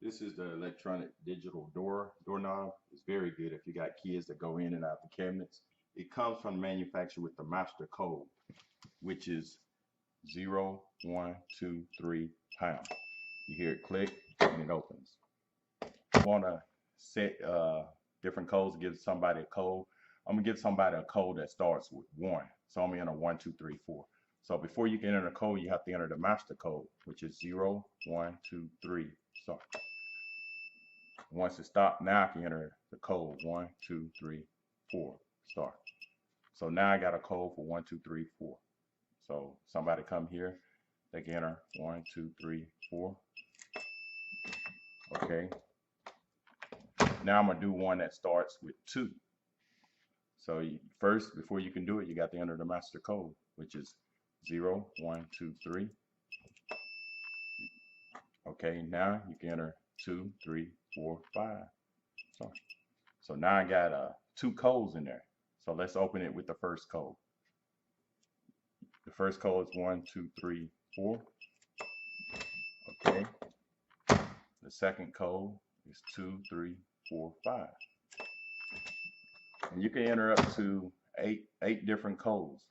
This is the electronic digital doorknob. It's very good if you got kids that go in and out the cabinets. It comes from the manufacturer with the master code, which is 0123#. You hear it click and it opens. You want to set different codes, give somebody a code. I'm gonna give somebody a code that starts with 1. So I'm gonna enter 1, 2, 3, 4. So before you can enter the code, you have to enter the master code, which is 0, 1, 2, 3, start. Once it stopped, now I can enter the code 1, 2, 3, 4, start. So now I got a code for 1, 2, 3, 4. So somebody come here, they can enter 1, 2, 3, 4. Okay. Now I'm gonna do one that starts with 2. So first, before you can do it, you got to enter the master code, which is 0, 1, 2, 3. Okay, now you can enter 2, 3, 4, 5. Sorry. So now I got 2 codes in there. So let's open it with the first code. The first code is 1, 2, 3, 4. Okay. The second code is 2, 3, 4, 5. And you can enter up to eight different codes.